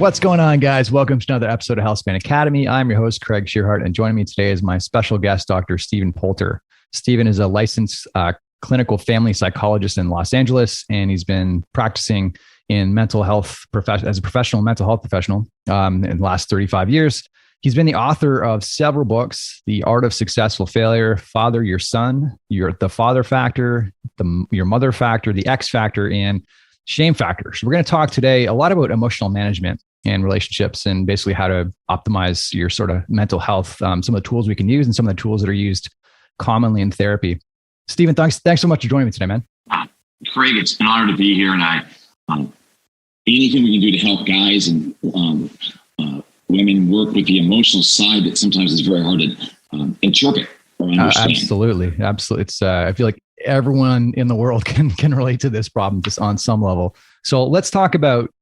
What's going on, guys? Welcome to another episode of Healthspan Academy. I'm your host, Craig Shearhart, and joining me today is my special guest, Dr. Stephan Poulter. Stephan is a licensed clinical family psychologist in Los Angeles, and he's been practicing in mental health as a professional mental health professional in the last 35 years. He's been the author of several books: The Art of Successful Failure, Father Your Son, The Father Factor, Your Mother Factor, The X Factor, and Shame Factor. So we're going to talk today a lot about emotional management and relationships, and basically how to optimize your sort of mental health, some of the tools we can use and some of the tools that are used commonly in therapy. Stephan, thanks so much for joining me today, man. Craig, it's an honor to be here, and anything we can do to help guys and women work with the emotional side that sometimes is very hard to interpret or understand. Absolutely. It's I feel like everyone in the world can relate to this problem just on some level. So let's talk about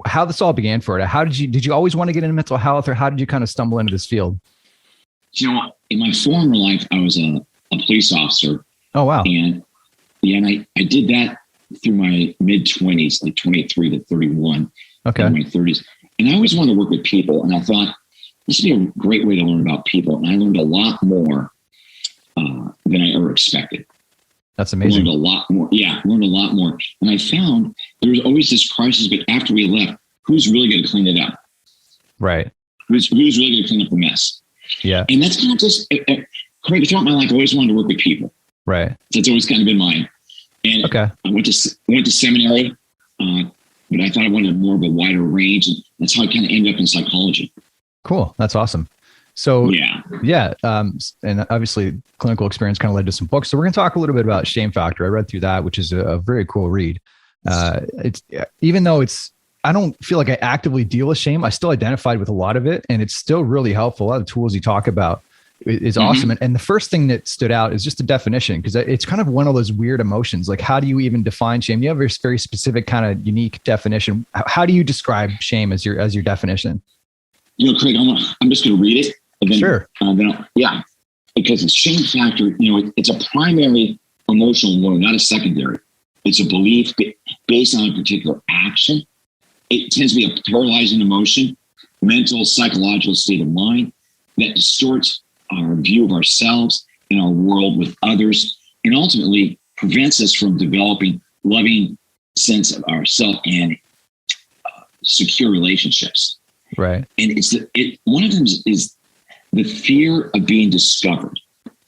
how this all began for you. Did you always want to get into mental health, or how did you kind of stumble into this field? You know, in my former life, I was a police officer. Oh, wow. And I did that through my mid-20s, like 23 to 31. Okay. In my 30s. And I always wanted to work with people. And I thought this would be a great way to learn about people. And I learned a lot more than I ever expected. That's amazing. Learned a lot more. Yeah, learned a lot more. And I found there was always this crisis, but after we left, who's really going to clean it up? Right. Who's really going to clean up the mess? Yeah. And that's kind of just, Craig, throughout my life, I always wanted to work with people. Right. That's always kind of been mine. And okay. I went to seminary, but I thought I wanted more of a wider range. And that's how I kind of ended up in psychology. Cool. That's awesome. So yeah. And obviously clinical experience kind of led to some books. So we're going to talk a little bit about Shame Factor. I read through that, which is a very cool read. Even though I don't feel like I actively deal with shame, I still identified with a lot of it, and it's still really helpful. A lot of the tools you talk about is awesome. And the first thing that stood out is just the definition, because it's kind of one of those weird emotions. Like, how do you even define shame? You have a very specific kind of unique definition. How do you describe shame as your definition? You know, Craig, I'm just going to read it. And then, sure. Because it's shame factor, it's a primary emotional wound, not a secondary. It's a belief based on a particular action. It tends to be a paralyzing emotion, mental, psychological state of mind that distorts our view of ourselves and our world with others, and ultimately prevents us from developing loving sense of ourselves and secure relationships. Right. And one of them is the fear of being discovered.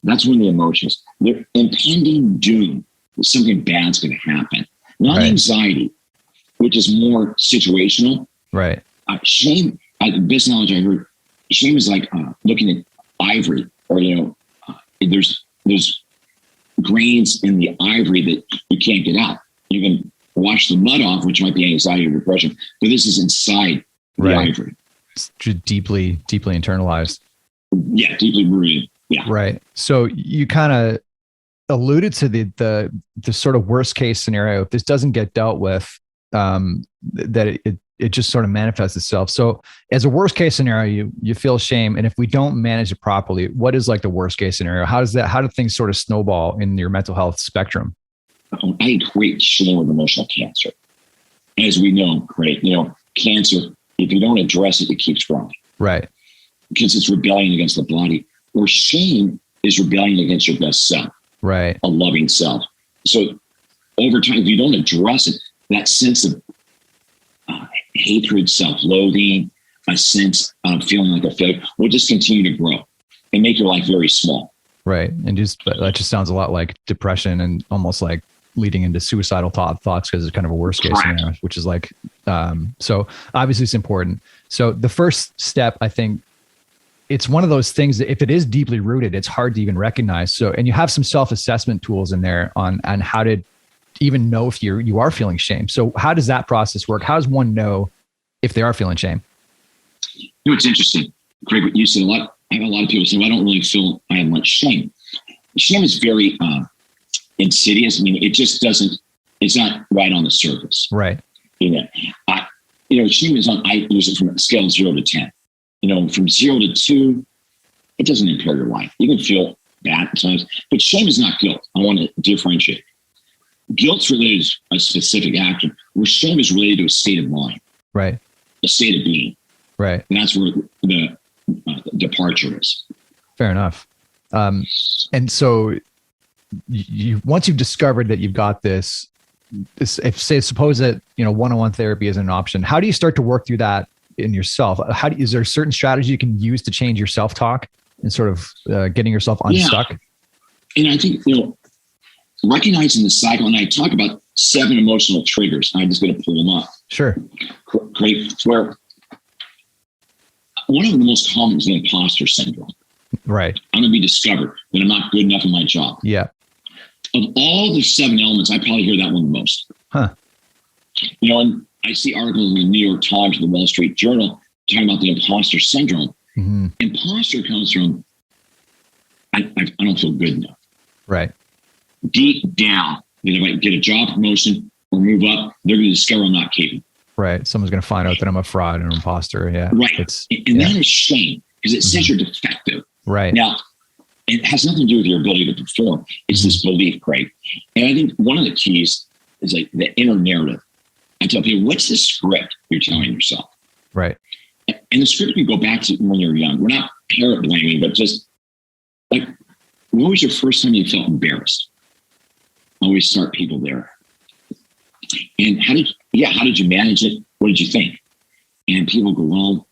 That's one of the emotions. The impending doom that something bad's going to happen. Not anxiety, which is more situational. Right. Shame, the best knowledge I heard, shame is like looking at ivory, or, there's grains in the ivory that you can't get out. You can wash the mud off, which might be anxiety or depression, but this is inside the ivory. It's deeply internalized. Yeah, deeply rooted. Yeah. Right. So you kind of alluded to the sort of worst case scenario. If this doesn't get dealt with, that it just sort of manifests itself. So as a worst case scenario, you feel shame. And if we don't manage it properly, what is like the worst case scenario? How do things sort of snowball in your mental health spectrum? I equate shame with emotional cancer. As we know, Craig, cancer, if you don't address it, it keeps growing. Right. Because it's rebellion against the body. Or shame is rebellion against your best self. Right. A loving self. So over time, if you don't address it, that sense of hatred, self-loathing, a sense of feeling like a failure will just continue to grow and make your life very small. Right. And that just sounds a lot like depression, and almost like leading into suicidal thoughts, because it's kind of a worst case scenario, which is like, so obviously it's important. So the first step, I think, it's one of those things that if it is deeply rooted, it's hard to even recognize. So, and you have some self-assessment tools in there on how to even know if you are feeling shame. So how does that process work? How does one know if they are feeling shame? It's interesting, Craig, what you said a lot. I have a lot of people say, well, I don't really feel I have much shame. Shame is very insidious. I mean, it just doesn't, it's not right on the surface. Right. Shame is I use it from a scale of 0 to 10. From 0 to 2, it doesn't impair your life. You can feel bad at times, but shame is not guilt. I want to differentiate. Guilt's related to a specific action, where shame is related to a state of mind. Right. a state of being. Right. And that's where the departure is. Fair enough. And so you once you've discovered that you've got this, suppose that, one-on-one therapy is an option. How do you start to work through that in yourself? Is there a certain strategy you can use to change your self-talk and sort of getting yourself unstuck? Yeah. And I think, recognizing the cycle, and I talk about 7 emotional triggers. I'm just going to pull them up. Sure. Great. Where one of the most common is the imposter syndrome. Right. I'm going to be discovered that I'm not good enough in my job. Yeah. Of all the 7 elements, I probably hear that one the most. Huh. And I see articles in the New York Times, the Wall Street Journal, talking about the imposter syndrome. Mm-hmm. Imposter comes from, I don't feel good enough. Right. Deep down, if I get a job promotion or move up, they're going to discover I'm not capable. Right. Someone's going to find out that I'm a fraud and an imposter. Yeah. Right. And that is shame, because it says you're defective. Right. Now, it has nothing to do with your ability to perform. It's this belief, Craig. And I think one of the keys is like the inner narrative. I tell people, what's the script you're telling yourself? Right. And the script we go back to when you're young. We're not parent blaming, but just like, what was your first time you felt embarrassed? Always start people there. And how did you manage it? What did you think? And people go, well,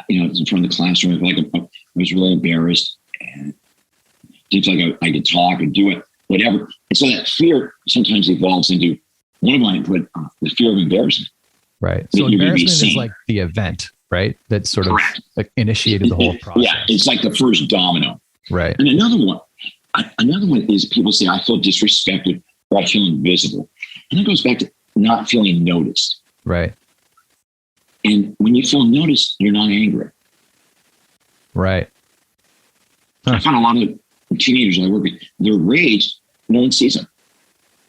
in front of the classroom, I feel like I was really embarrassed and didn't feel like I could talk and do it, whatever. And so that fear sometimes evolves into one of mine, put the fear of embarrassment. Right. So embarrassment is like the event, right? That sort of like initiated the whole process. Yeah, it's like the first domino. Right. And another one is people say, I feel disrespected or I feel invisible. And that goes back to not feeling noticed. Right. And when you feel noticed, you're not angry. Right. Huh. I find a lot of teenagers I work with, their rage, no one sees them.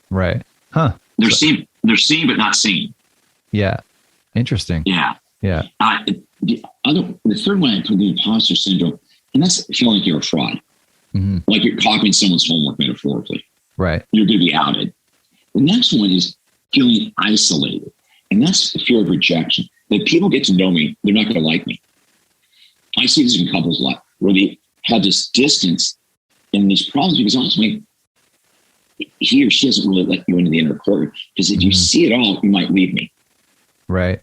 Right. Huh. They're seen but not seen. Yeah. Interesting. Yeah. Yeah. The third one I put the imposter syndrome, and that's feeling like you're a fraud. Mm-hmm. Like you're copying someone's homework metaphorically. Right. You're going to be outed. The next one is feeling isolated. And that's the fear of rejection. That people get to know me, they're not going to like me. I see this in couples a lot where they have this distance and these problems because ultimately he or she doesn't really let you into the inner court. Because if you see it all, you might leave me. Right.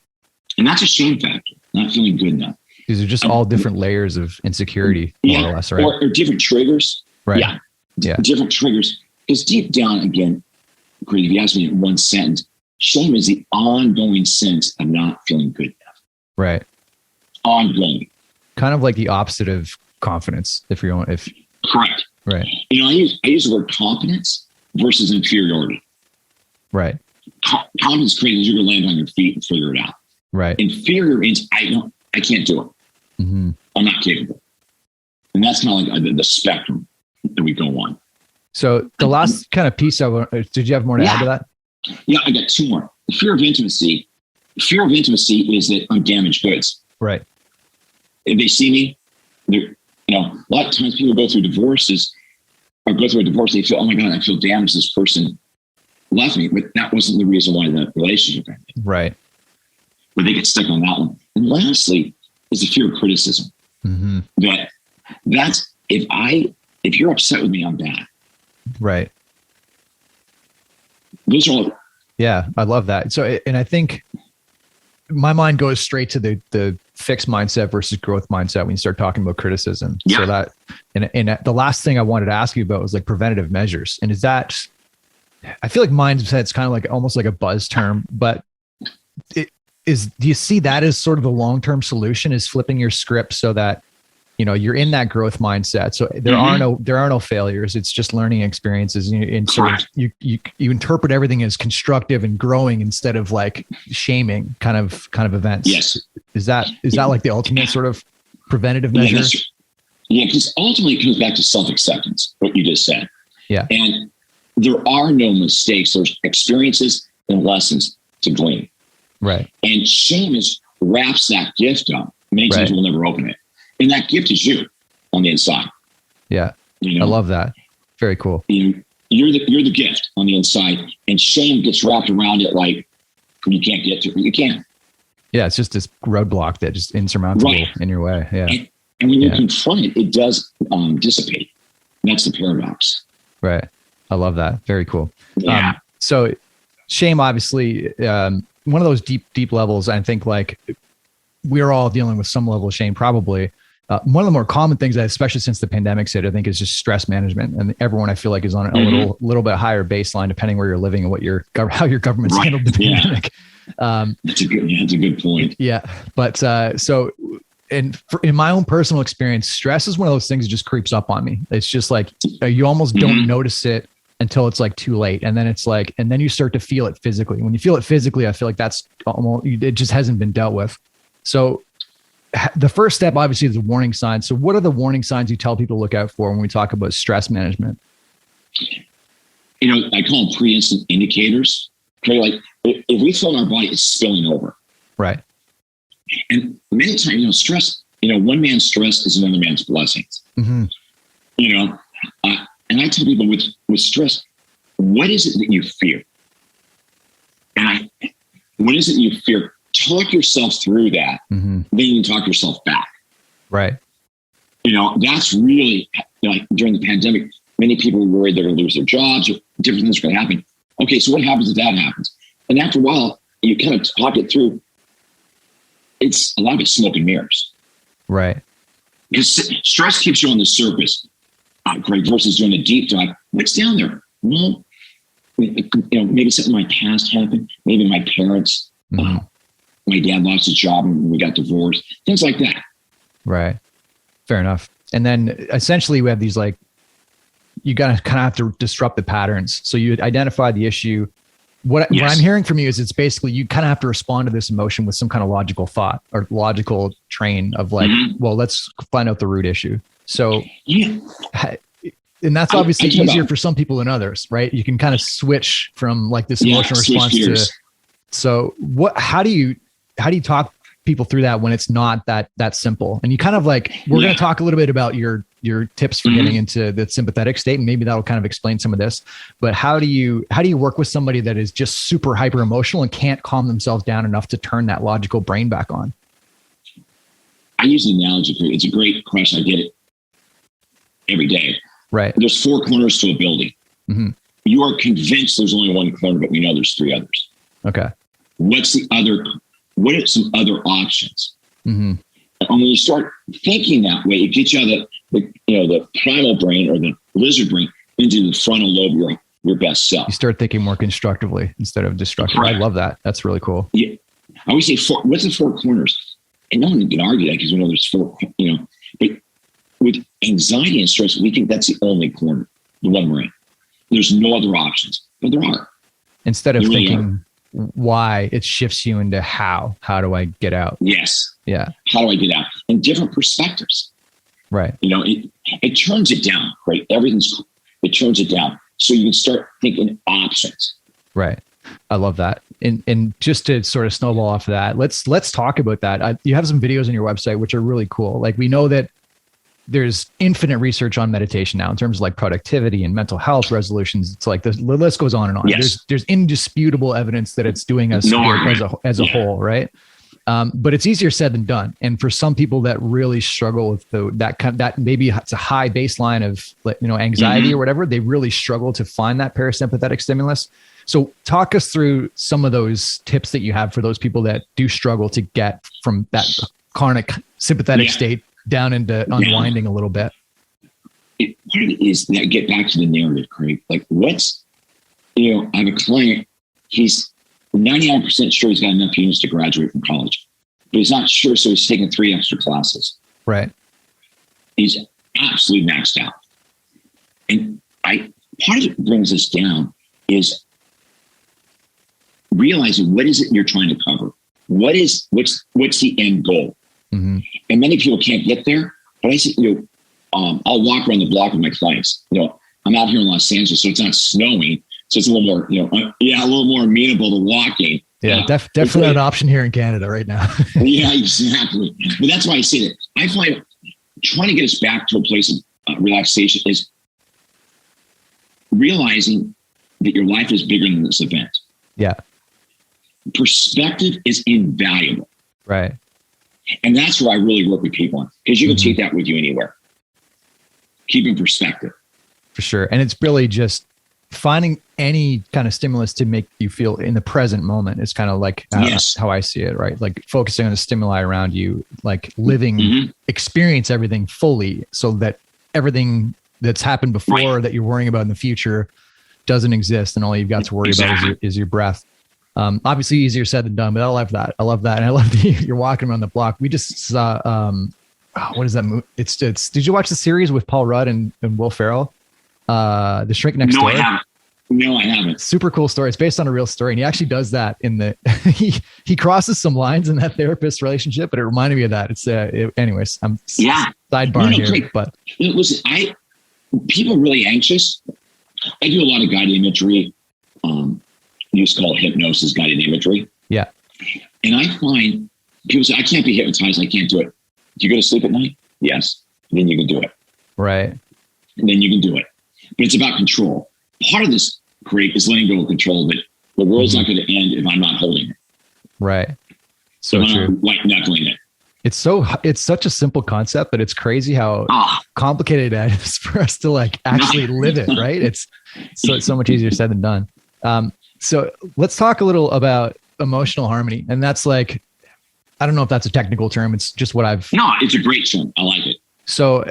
And that's a shame factor, not feeling good enough. These are just all different layers of insecurity, more or less, right? Or different triggers. Right. Yeah. Different triggers. Because deep down, again, if you ask me in one sentence, shame is the ongoing sense of not feeling good enough. Right. Ongoing. Kind of like the opposite of confidence, Correct. Right. I use the word confidence versus inferiority. Right. Confidence creates you're going to land on your feet and figure it out. Right. Inferior means I can't do it. Mm-hmm. I'm not capable. And that's kind of like the spectrum that we go on. So the last kind of piece did you have more to add to that? Yeah, I got 2 more. The fear of intimacy. Fear of intimacy is that I'm damaged goods. Right. If they see me, a lot of times people go through divorces or go through a divorce, they feel, oh my God, I feel damaged. This person left me, but that wasn't the reason why the relationship ended. Right. But they get stuck on that one. And lastly is the fear of criticism. Mm-hmm. That's if you're upset with me, I'm bad. Right. Those are all. Yeah, I love that. So, and I think my mind goes straight to the fixed mindset versus growth mindset when you start talking about criticism. Yeah. So that, and the last thing I wanted to ask you about was like preventative measures. And is that, I feel like mindset's kind of like almost like a buzz term, but do you see that as sort of the long-term solution, is flipping your script so that, you're in that growth mindset. So there are no failures. It's just learning experiences. And so you interpret everything as constructive and growing instead of like shaming kind of events. Yes. Is that like the ultimate sort of preventative measure? Yeah. Because ultimately it comes back to self-acceptance, what you just said. Yeah. And there are no mistakes. There's experiences and lessons to glean. Right. And shame wraps that gift up. Many times we'll never open it. And that gift is you on the inside. Yeah. I love that. Very cool. You're the gift on the inside, and shame gets wrapped around it like you can't get to it. You can. Yeah. It's just this roadblock that just insurmountable in your way. Yeah. And when you confront it, it does dissipate. That's the paradox. Right. I love that. Very cool. Yeah. So shame, obviously, one of those deep levels, I think like we're all dealing with some level of shame, probably. One of the more common things that, especially since the pandemic's hit, I think is just stress management. And everyone I feel like is on a little bit higher baseline, depending where you're living and how your government's handled the pandemic. That's a good point. Yeah. But in my own personal experience, stress is one of those things that just creeps up on me. It's just like, you almost don't notice it until it's like too late. And then it's like, and then you start to feel it physically. When you feel it physically, I feel like that's almost, it just hasn't been dealt with. So the first step obviously is the warning signs. So what are the warning signs you tell people to look out for when we talk about stress management? I call them pre-instant indicators. Okay, like if we feel in our body, it's spilling over. Right. And many times, stress, one man's stress is another man's blessings. Mm-hmm. And I tell people with stress, what is it that you fear? And what is it you fear? Talk yourself through that. Mm-hmm. Then you can talk yourself back. Right. That's really, like during the pandemic, many people were worried they're going to lose their jobs or different things are going to happen. Okay, so what happens if that happens? And after a while, you kind of talk it through. It's a lot of it's smoke and mirrors. Right. Because stress keeps you on the surface, Greg, versus doing a deep dive. What's down there? Well, maybe something in my past happened. Maybe my parents, my dad lost his job and we got divorced. Things like that. Right. Fair enough. And then essentially we have these like, you got to kind of have to disrupt the patterns. So you identify the issue. What I'm hearing from you is it's basically you kind of have to respond to this emotion with some kind of logical thought or logical train of like, well, let's find out the root issue. So, and that's obviously easier for some people than others, right? You can kind of switch from like this emotional response to. So how do you talk people through that when it's not that simple? And you kind of like, we're going to talk a little bit about your tips for getting into the sympathetic state. And maybe that'll kind of explain some of this, but how do you work with somebody that is just super hyper emotional and can't calm themselves down enough to turn that logical brain back on? I use the analogy. It's a great question. I get it every day. Right. There's 4 corners to a building. Mm-hmm. You are convinced there's only one corner, but we know there's 3 others. Okay. What are some other options? Mm-hmm. And when you start thinking that way, it gets you out of the primal brain or the lizard brain into the frontal lobe, your best self. You start thinking more constructively instead of destructively. Right. I love that. That's really cool. Yeah. I always say, what's the 4 corners? And no one can argue that because we know there's 4, but with anxiety and stress, we think that's the only corner, the one we're in. There's no other options, but there are. Instead of thinking why, it shifts you into how do I get out? Yes. Yeah. How do I get out? And different perspectives. Right. It turns it down, right? It turns it down. So you can start thinking options. Right. I love that. And just to sort of snowball off of that, let's talk about that. You have some videos on your website, which are really cool. Like we know that there's infinite research on meditation now in terms of like productivity and mental health resolutions. It's like the list goes on and on. Yes. There's indisputable evidence that it's doing us good as a whole, right? But it's easier said than done. And for some people that really struggle with that maybe it's a high baseline of anxiety or whatever, they really struggle to find that parasympathetic stimulus. So talk us through some of those tips that you have for those people that do struggle to get from that chronic sympathetic state down into unwinding a little bit. Part of it is that get back to the narrative, Craig. Like I have a client, he's 99% sure he's got enough units to graduate from college, but he's not sure. So he's taking 3 extra classes. Right. He's absolutely maxed out. And part of it brings us down is realizing what is it you're trying to cover? What's the end goal? Mm-hmm. And many people can't get there, but I say, I'll walk around the block with my clients. I'm out here in Los Angeles, so it's not snowing. So it's a little more, a little more amenable to walking. Yeah, definitely an option here in Canada right now. Yeah, exactly. But that's why I say that. I find trying to get us back to a place of relaxation is realizing that your life is bigger than this event. Yeah. Perspective is invaluable. Right. And that's where I really work with people on, because you can take that with you anywhere. Keep in perspective. For sure. And it's really just finding any kind of stimulus to make you feel in the present moment is kind of like how I see it, right? Like focusing on the stimuli around you, like living, experience everything fully so that everything that's happened before that you're worrying about in the future doesn't exist. And all you've got to worry about is your breath. Obviously easier said than done, but I love that. And I love that you're walking around the block. We just saw, what is that movie? It's, did you watch the series with Paul Rudd and Will Ferrell? The Shrink Next Door? No, I haven't. Super cool story. It's based on a real story. And he actually does that in the, he crosses some lines in that therapist relationship, but it reminded me of that. It's anyways, I'm sidebar here, great. But listen, people are really anxious. I do a lot of guided imagery. Used to call it hypnosis, guided imagery. Yeah. And I find people say, I can't be hypnotized. I can't do it. Do you go to sleep at night? Yes. Then you can do it. Right. And then you can do it. But it's about control. Part of this great is letting go of control, but the world's not going to end if I'm not holding it. Right. So true. I'm like knuckling it. It's such a simple concept, but it's crazy how complicated that is for us to like actually live it. Right. It's so much easier said than done. So let's talk a little about emotional harmony. And that's like, I don't know if that's a technical term. It's just what it's a great term. I like it. So,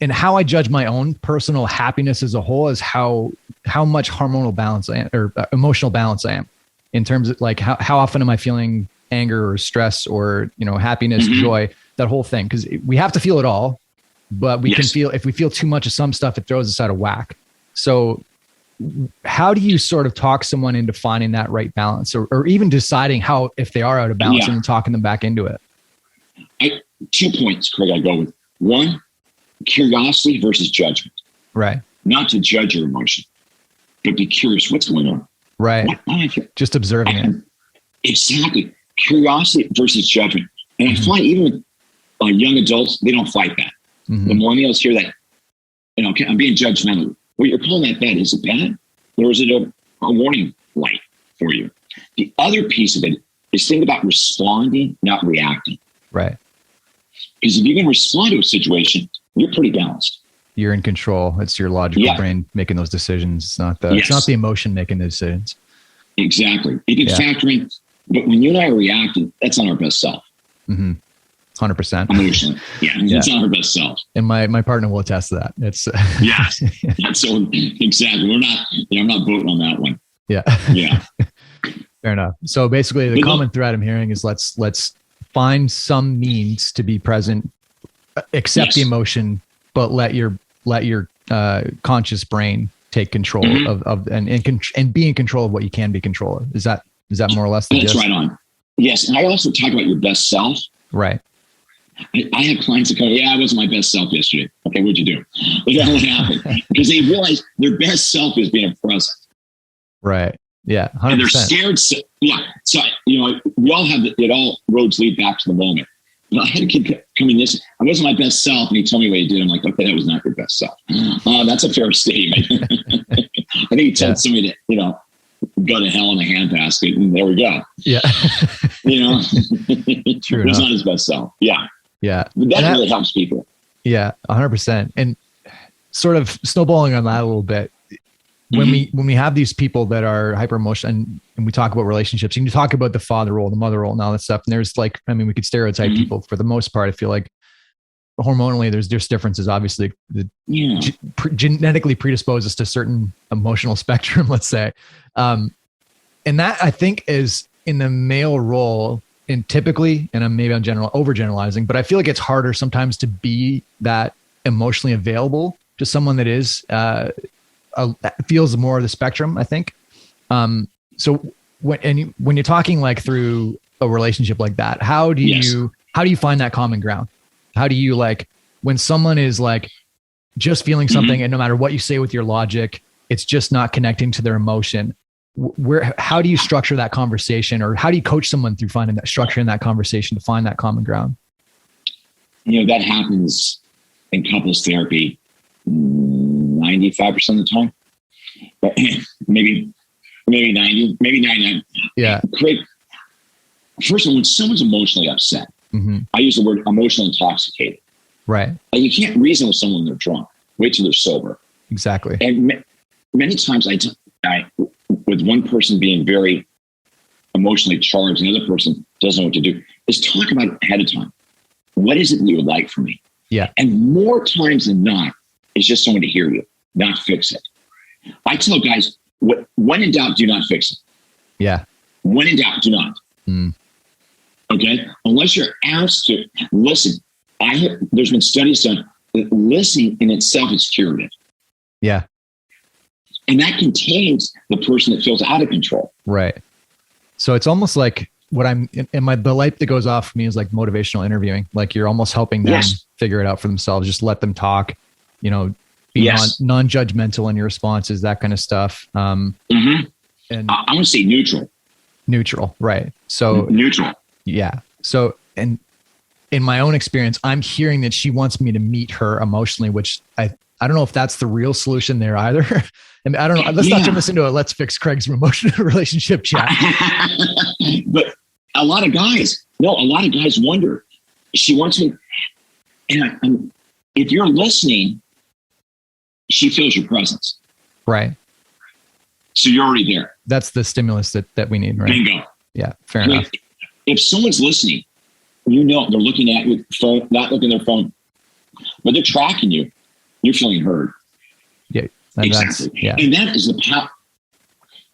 and how I judge my own personal happiness as a whole is how much hormonal balance I am, or emotional balance I am, in terms of like how often am I feeling anger or stress or, happiness, joy, that whole thing. Cause we have to feel it all, but we can feel, if we feel too much of some stuff, it throws us out of whack. So how do you sort of talk someone into finding that right balance, or even deciding if they are out of balance and talking them back into it? 2 points, Craig, I go with. One, curiosity versus judgment. Right. Not to judge your emotion, but be curious what's going on. Right. Just observing it. Exactly. Curiosity versus judgment. And I find even with young adults, they don't fight that. The millennials hear that, I'm being judgmental. Well, you're calling that bad. Is it bad? Or is it a warning light for you? The other piece of it is think about responding, not reacting. Right. Because if you can respond to a situation, you're pretty balanced. You're in control. It's your logical brain making those decisions. It's not the emotion making the decisions. Exactly. You can factor in, but when you and I are reacting, that's not our best self. 100%. Emotionally. It's not our best self. And my partner will attest to that. It's So exactly. We're not, I'm not voting on that one. Yeah. Fair enough. So basically the common thread I'm hearing is let's find some means to be present, accept the emotion, but let your conscious brain take control of and be in control of what you can be control of. Is that more or less the gist? That's right on. Yes. And I also talk about your best self. Right. I have clients that go, I wasn't my best self yesterday. Okay, what'd you do? What happened? Because they realize their best self is being present. Right. Yeah. 100%. And they're scared. So we all have it. All roads lead back to the moment. I had a kid coming I wasn't my best self, and he told me what he did. I'm like, okay, that was not your best self. That's a fair statement. I think he told somebody to, go to hell in a handbasket, and there we go. Yeah. True. It's not his best self. Yeah. Yeah. That really helps people. Yeah. 100%. And sort of snowballing on that a little bit, when we have these people that are hyper emotional and we talk about relationships, and you talk about the father role, the mother role, and all that stuff. And there's we could stereotype people for the most part. I feel like hormonally there's differences, obviously genetically predisposes to certain emotional spectrum, let's say. And that I think is in the male role, and typically, and I'm overgeneralizing, but I feel like it's harder sometimes to be that emotionally available to someone that is, feels more of the spectrum, I think. So when you're talking like through a relationship like that, how do you find that common ground? How do you when someone is just feeling something and no matter what you say with your logic, it's just not connecting to their emotion? How do you structure that conversation, or how do you coach someone through finding that structure in that conversation to find that common ground? That happens in couples therapy 95% of the time, but maybe 90, maybe 99. Yeah. Great. first of all, when someone's emotionally upset, I use the word emotionally intoxicated. Right. Like, you can't reason with someone when they're drunk. Wait till they're sober. Exactly. And many times I, with one person being very emotionally charged and the other person doesn't know what to do, is talk about it ahead of time. What is it that you would like from me? Yeah. And more times than not, it's just someone to hear you, not fix it. I tell guys, when in doubt, do not fix it. Yeah. When in doubt, do not. Okay? Unless you're asked to listen. There's been studies done that listening in itself is curative. Yeah. And that contains the person that feels out of control. Right. So it's almost like the light that goes off for me is like motivational interviewing. Like, you're almost helping them figure it out for themselves. Just let them talk, be non-judgmental in your responses, that kind of stuff. And I want to say neutral. Right. So neutral. Yeah. So, and in my own experience, I'm hearing that she wants me to meet her emotionally, which I don't know if that's the real solution there either. I mean, I don't know. Let's not turn this into a let's fix Craig's emotional relationship chat. But a lot of guys wonder, she wants me. And if you're listening, she feels your presence. Right. So you're already there. That's the stimulus that we need, right? Bingo. Yeah, fair enough. If someone's listening, they're looking at your phone, not looking at their phone, but they're tracking you. You're feeling heard. Yeah, exactly. And that is the power.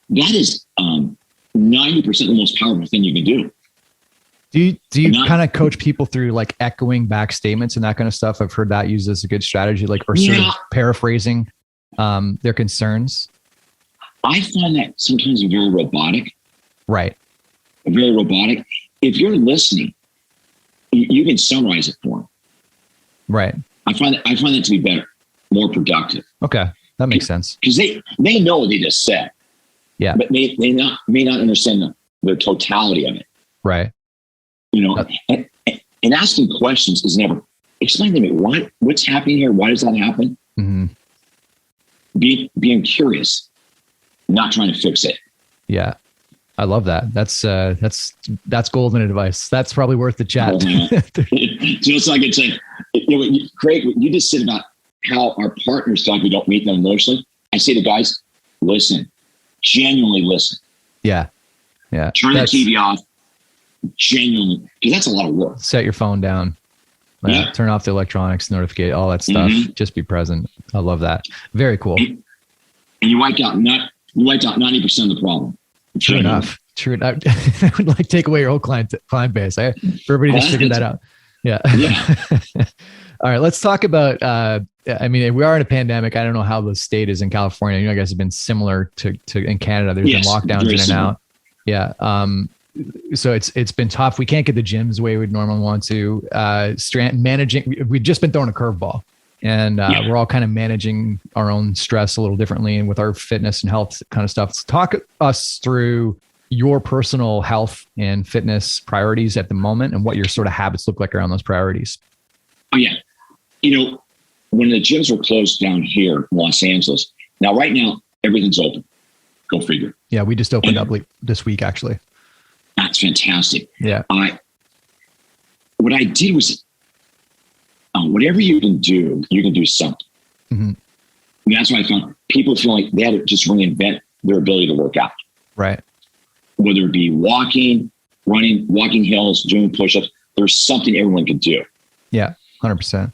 That is 90% the most powerful thing you can do. Do you kind of coach people through like echoing back statements and that kind of stuff? I've heard that used as a good strategy, like, or sort of paraphrasing their concerns. I find that sometimes very robotic. Right. Very robotic. If you're listening, you can summarize it for them. Right. I find that to be better, more productive. Okay, that makes sense. Because they know what they just said. Yeah. But they may not understand the totality of it. Right. And asking questions is never, explain to me what's happening here. Why does that happen? Being curious, not trying to fix it. Yeah. I love that. That's golden advice. That's probably worth the chat. Just like it's saying, Craig, you just said about how our partners feel like we don't meet them emotionally. I say to guys, listen, genuinely listen. Yeah. Yeah. Turn the TV off. Genuinely, because that's a lot of work. Set your phone down. Turn off the electronics, notificate, all that stuff. Just be present. I love that. Very cool. And you wiped out 90% of the problem. True enough. I would like take away your whole client base. For everybody to figure that out. Yeah. All right. Let's talk about, we are in a pandemic. I don't know how the state is in California. You guys have been similar to in Canada. There's been lockdowns in and out. Yeah. So it's been tough. We can't get the gyms the way we'd normally want to. Managing, we've just been throwing a curveball, and we're all kind of managing our own stress a little differently, and with our fitness and health kind of stuff. So talk us through your personal health and fitness priorities at the moment, and what your sort of habits look like around those priorities. Oh yeah, when the gyms were closed down here in Los Angeles, now right now everything's open. Go figure. Yeah, we just opened up this week actually. That's fantastic. Yeah. What I did was, whatever you can do something. And that's why I found people feel like they had to just reinvent their ability to work out. Right. Whether it be walking, running, walking hills, doing push-ups, there's something everyone can do. Yeah, 100%.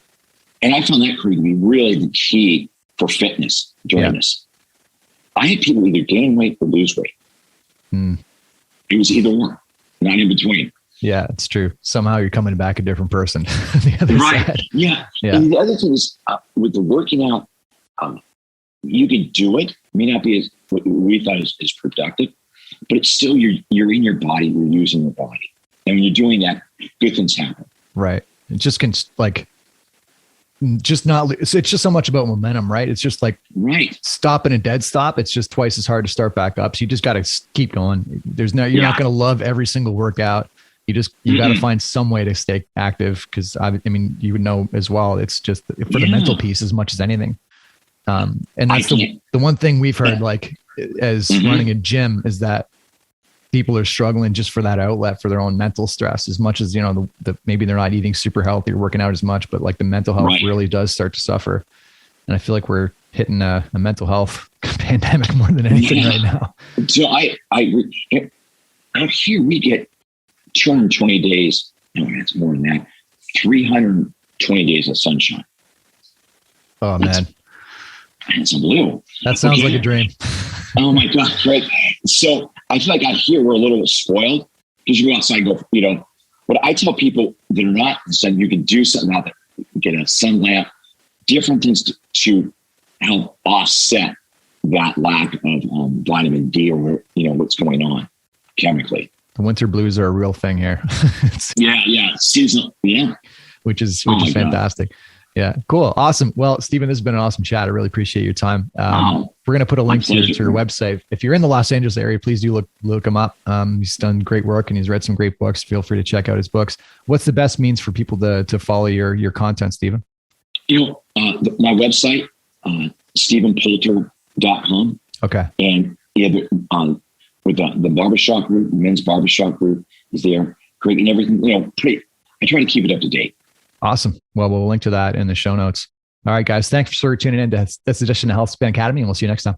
And I found that to be really the key for fitness during this. I had people either gain weight or lose weight. It was either or, not in between. Yeah, it's true. Somehow you're coming back a different person. The other side. Yeah. And the other thing is with the working out, you can do it. It may not be as what we thought is productive, but it's still you're in your body. You're using your body, and when you're doing that, good things happen. Right. It just can it's just so much about momentum, right? It's just like stopping a dead stop. It's just twice as hard to start back up. So you just got to keep going. You're not going to love every single workout. You got to find some way to stay active. Cause you would know as well, it's just for the mental piece as much as anything. And that's the one thing we've heard, like as running a gym, is that people are struggling just for that outlet for their own mental stress, as much as, maybe they're not eating super healthy or working out as much, but like the mental health really does start to suffer. And I feel like we're hitting a mental health pandemic more than anything right now. So out here we get 220 days. No, that's more than that. 320 days of sunshine. Oh, man. That's unbelievable. That sounds like a dream. Oh my God. Right. So I feel like out here we're a little spoiled because you go outside and go, but I tell people that are not in the sun, you can do something out there. Get a sun lamp, different things to help offset that lack of vitamin D or, what's going on chemically. The winter blues are a real thing here. Yeah. Seasonal. Yeah. Which is fantastic. God. Yeah. Cool. Awesome. Well, Stephan, this has been an awesome chat. I really appreciate your time. We're going to put a link to your website. If you're in the Los Angeles area, please do look him up. He's done great work and he's read some great books. Feel free to check out his books. What's the best means for people to follow your content, Stephan? My website, StephanPoulter.com. Okay. And with the barbershop group, men's barbershop group is there. Great and everything, I try to keep it up to date. Awesome. Well, we'll link to that in the show notes. All right, guys. Thanks for tuning in to this edition of Healthspan Academy, and we'll see you next time.